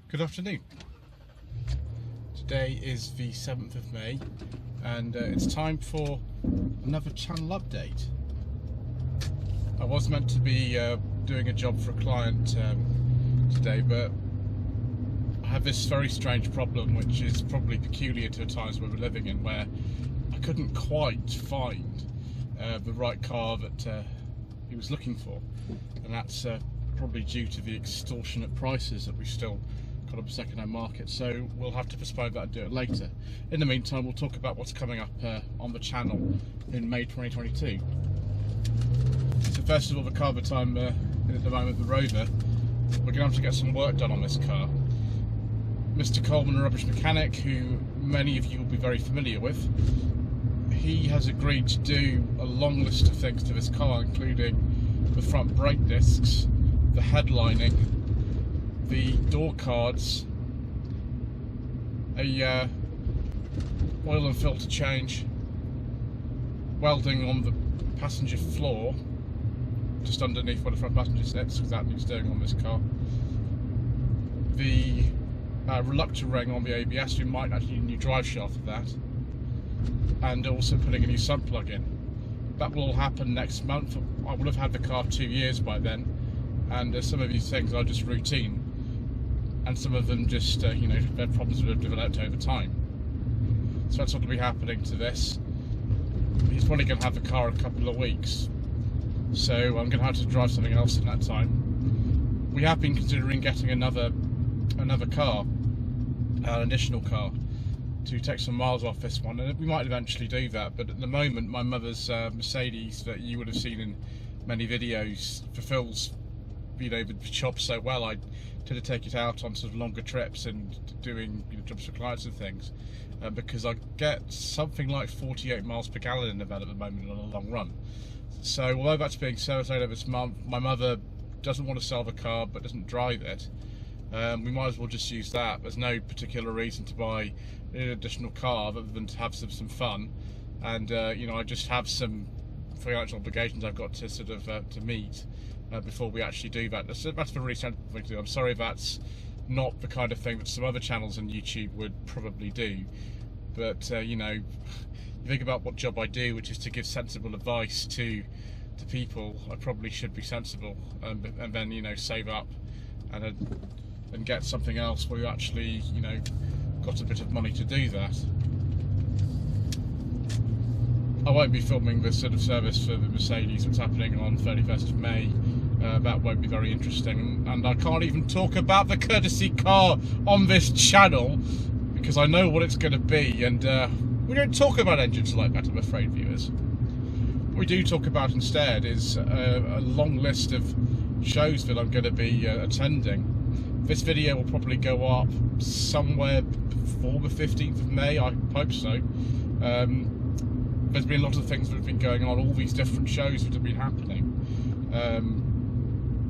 Good afternoon. Today is the 7th of May and it's time for another channel update. I was meant to be doing a job for a client today, but I have this very strange problem which is probably peculiar to the times where we're living in, where I couldn't quite find the right car that he was looking for, and that's probably due to the extortionate prices that we've still got on the second-hand market, so we'll have to postpone that and do it later. In the meantime, we'll talk about what's coming up on the channel in May 2022. So first of all, the car that I'm in at the moment, the Rover, we're going to have to get some work done on this car. Mr. Coleman, a rubbish mechanic, who many of you will be very familiar with, he has agreed to do a long list of things to this car, including the front brake discs, the headlining, the door cards, a oil and filter change, welding on the passenger floor just underneath where the front passenger sits, because that needs doing on this car, the reluctor ring on the ABS. We might actually need a new drive shaft for that, and also putting a new sump plug in. That will all happen next month. I will have had the car 2 years by then, and some of these things are just routine, and some of them just, you know, they're problems that have developed over time. So that's what will be happening to this. He's probably going to have the car a couple of weeks, so I'm going to have to drive something else in that time. We have been considering getting another car, an additional car, to take some miles off this one, and we might eventually do that, but at the moment my mother's Mercedes, that you would have seen in many videos, fulfills, you know, the job so well. I tend to take it out on sort of longer trips and doing, you know, jobs for clients and things, because I get something like 48 miles per gallon in the van at the moment on a long run. So although that's being serviced later this month, my mother doesn't want to sell the car but doesn't drive it. We might as well just use that. There's no particular reason to buy an additional car other than to have some fun, and you know, I just have some financial obligations I've got to sort of to meet before we actually do that. That's a really sensible thing to do. I'm sorry that's not the kind of thing that some other channels on YouTube would probably do, but you know, you think about what job I do, which is to give sensible advice to people. I probably should be sensible, and then, you know, save up and get something else where you actually, you know, got a bit of money to do that. I won't be filming this sort of service for the Mercedes that's happening on 31st of May. That won't be very interesting, and I can't even talk about the courtesy car on this channel because I know what it's going to be, and we don't talk about engines like that, I'm afraid, viewers. What we do talk about instead is a long list of shows that I'm going to be attending. This video will probably go up somewhere before the 15th of May, I hope so. There's been a lot of things that have been going on, all these different shows that have been happening.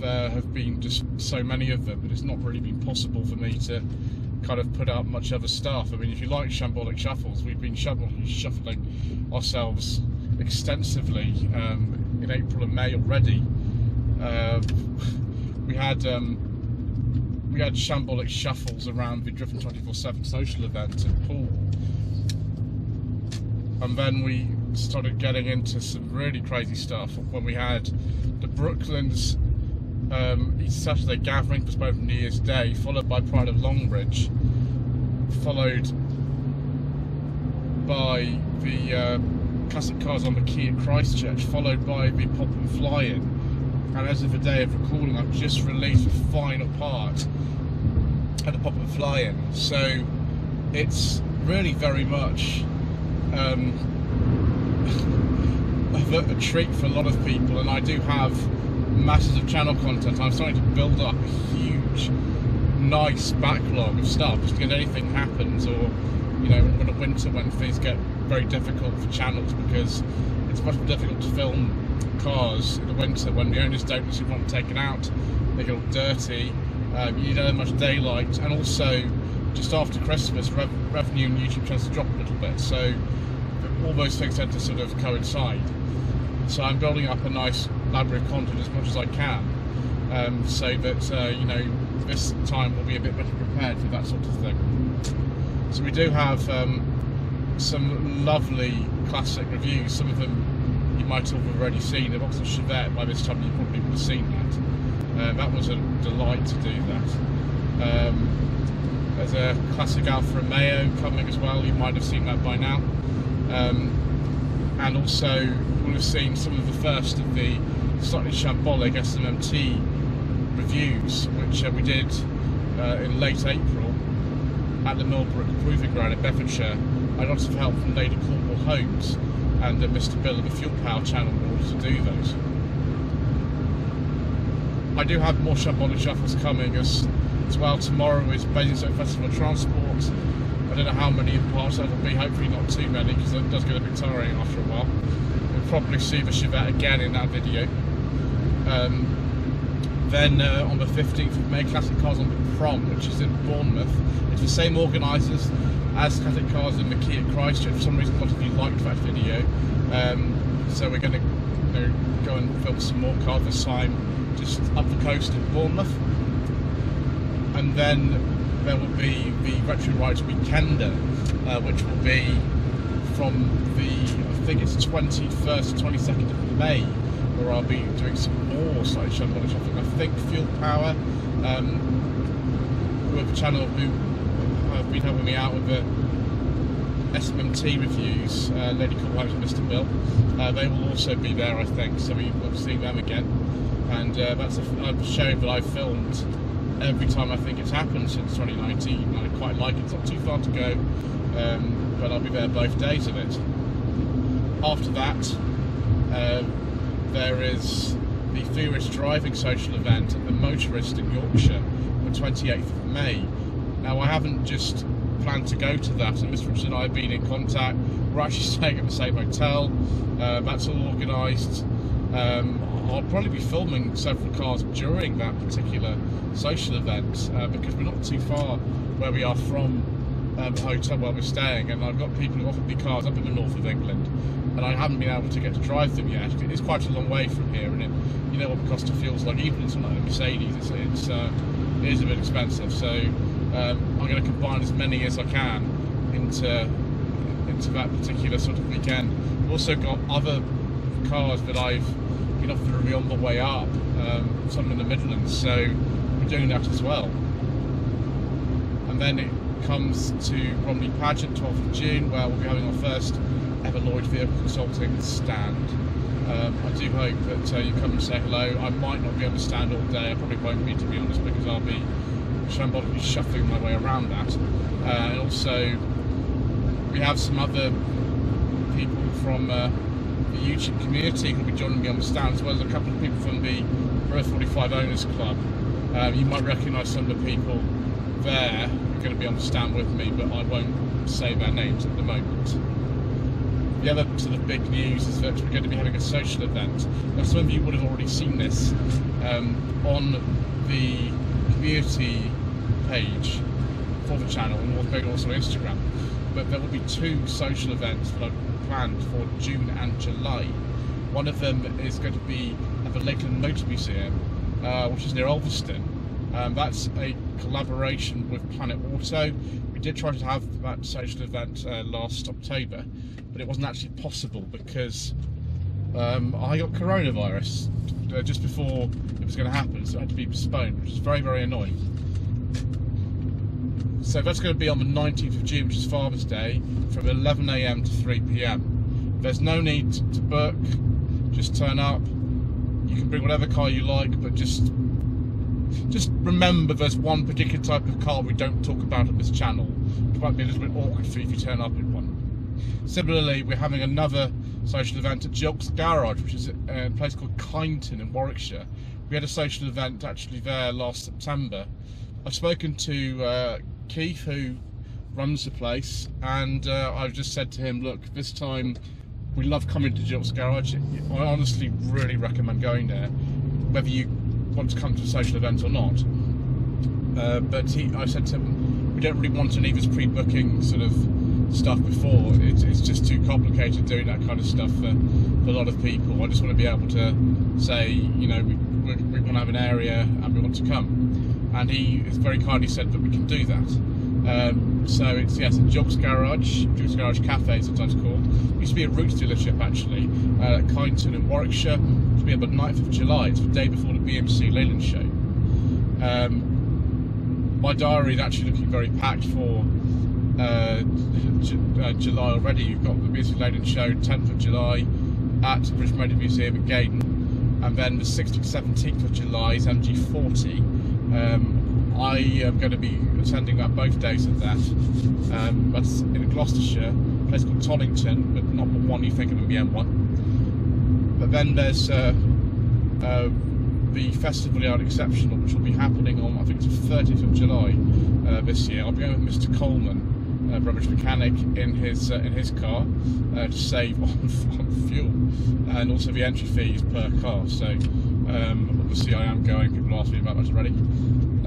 There have been just so many of them that it's not really been possible for me to kind of put out much other stuff. I mean, if you like shambolic shuffles, we've been shuffling ourselves extensively in April and May already. We had shambolic shuffles around the Driven 24/7 social event in Poole, and then we started getting into some really crazy stuff when we had the Brooklands East Saturday gathering postponed from New Year's Day, followed by Pride of Longbridge, followed by the Classic Cars on the Quay at Christchurch, followed by the Pop and Fly-In, and as of the day of recording, I've just released the final part at the Pop and Fly-In. So it's really very much a treat for a lot of people, and I do have masses of channel content. I'm starting to build up a huge, nice backlog of stuff, just in case anything happens, or, you know, in the winter when things get very difficult for channels, because it's much more difficult to film cars in the winter when the owners don't necessarily want them taken out, they get all dirty, you don't have much daylight, and also just after Christmas revenue on YouTube tends to drop a little bit, so all those things tend to sort of coincide. So I'm building up a nice library of content as much as I can, so that you know, this time we'll be a bit better prepared for that sort of thing. So we do have some lovely classic reviews. Some of them you might have already seen. The Vauxhall Chevette, by this time you probably would have seen that. That was a delight to do that. There's a classic Alfa Romeo coming as well. You might have seen that by now. And also we'll have seen some of the first of the slightly shambolic SMMT reviews, which we did in late April at the Millbrook Proving Ground in Bedfordshire. I got lots of help from Lady Cornwall Homes and Mr. Bill of the Fuel Power channel in order to do those. I do have more shambolic shuffles coming as well. Tomorrow is Basingstoke Festival of Transport. I don't know how many parts that will be, hopefully not too many, because it does get a bit tiring after a while. You'll probably see the Chevette again in that video. Then on the 15th of May, Classic Cars on the Prom, which is in Bournemouth. It's the same organisers as Classic Cars in the Key at Christchurch. For some reason a lot of you liked that video. So we're going to go and film some more cars this time just up the coast in Bournemouth. And then there will be the Retro Rides Weekender, which will be from the, I think it's 21st to 22nd of May, where I'll be doing some more slightly shambolic shopping. I think Fuel Power, who have a channel who have been helping me out with the SMMT reviews, Lady Cornwall and Mr. Bill, they will also be there, I think, so we will see them again. And that's a show that I've filmed every time I think it's happened since 2019. I quite like it. It's not too far to go, but I'll be there both days of it. After that, there is the Furious Driving social event at the Motorist in Yorkshire on the 28th of May. Now, I haven't just planned to go to that, and Mr. Richard and I have been in contact. We're actually staying at the same hotel. That's all organised. I'll probably be filming several cars during that particular social event because we're not too far where we are from the hotel where we're staying, and I've got people who offered me cars up in the north of England, and I haven't been able to get to drive them yet. It's quite a long way from here, and you know what the cost of fuel's like. Even in something like a Mercedes, it is a bit expensive. So I'm going to combine as many as I can into that particular sort of weekend. We've also got other cars that I've been offered me on the way up, some in the Midlands, so we're doing that as well. And then it comes to Bromley Pageant, 12th of June, where we'll be having our first ever Lloyd Vehicle Consulting stand. I do hope that you come and say hello. I might not be able to stand all day. I probably won't be, to be honest, because I'll be shambolically shuffling my way around that. And also, we have some other people from the YouTube community who'll be joining me on the stand, as well as a couple of people from the Row 45 Owners Club. You might recognise some of the people there who are going to be on the stand with me, but I won't say their names at the moment. The other sort of big news is that we're going to be having a social event. Now, some of you would have already seen this on the community page for the channel, and also on Instagram. But there will be two social events that I've planned for June and July. One of them is going to be at the Lakeland Motor Museum, which is near Ulverston. That's a collaboration with Planet Auto. We did try to have that social event last October, but it wasn't actually possible because I got coronavirus just before it was going to happen, so it had to be postponed, which is very, very annoying. So that's going to be on the 19th of June, which is Father's Day, from 11 AM to 3 PM. There's no need to book, just turn up. You can bring whatever car you like, but just remember there's one particular type of car we don't talk about on this channel. It might be a little bit awkward for you if you turn up in one. Similarly, we're having another social event at Gilk's Garage, which is a place called Kineton in Warwickshire. We had a social event actually there last September. I've spoken to Keith, who runs the place, and I've just said to him, look, this time we love coming to Gilk's Garage. I honestly really recommend going there, whether you want to come to a social event or not. But I said to him, we don't really want any of his pre-booking sort of stuff before. It's just too complicated doing that kind of stuff for a lot of people. I just want to be able to say, you know, we want to have an area and we want to come. and he has very kindly said that we can do that. So it's, yes, a Gilk's Garage Cafe, sometimes called. It used to be a Roots dealership actually, at Kineton in Warwickshire. It will be on the 9th of July. It's the day before the BMC Lakeland show. My diary is actually looking very packed for July already. You've got the BMC Lakeland show 10th of July at the British Motor Museum at Kineton, and then the 16th 17th of July is MG40. I am going to be attending that both days of that. That's in Gloucestershire, a place called Tollington, but not the one you think of in the M1. But then there's the Festival Yard Exceptional, which will be happening on, I think it's the 30th of July this year. I'll be going with Mr. Coleman, rubbish mechanic, in his car to save on fuel, and also the entry fees per car. So obviously I am going. People ask me about that already.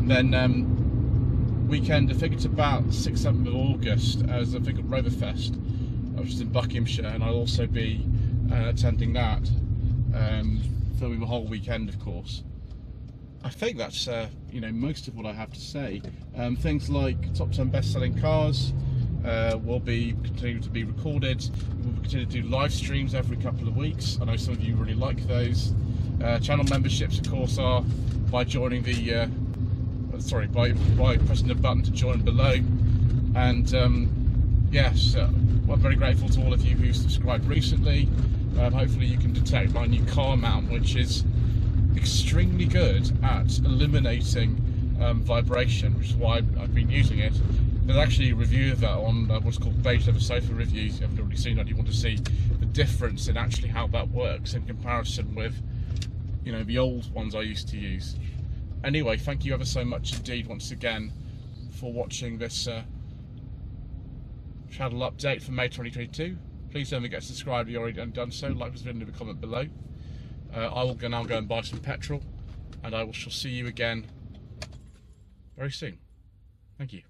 And then weekend, I think it's about 6th, 7th of August, as I think of Roverfest, which is in Buckinghamshire, and I'll also be attending that, filming the whole weekend, of course. I think that's most of what I have to say. Things like top 10 best-selling cars will be continuing to be recorded. We'll continue to do live streams every couple of weeks. I know some of you really like those. Channel memberships, of course, are by joining the by pressing the button to join below. And yes, I'm very grateful to all of you who subscribed recently. Hopefully you can detect my new car mount, which is extremely good at eliminating vibration, which is why I've been using it. There's actually a review of that on what's called Beta of Sofa Reviews. If you haven't already seen that, you want to see the difference in actually how that works in comparison with the old ones I used to use. Anyway, thank you ever so much indeed once again for watching this channel update for May 2022. Please don't forget to subscribe if you already done so. Like this video, leave a comment below. I will now go and buy some petrol, and I shall see you again very soon. Thank you.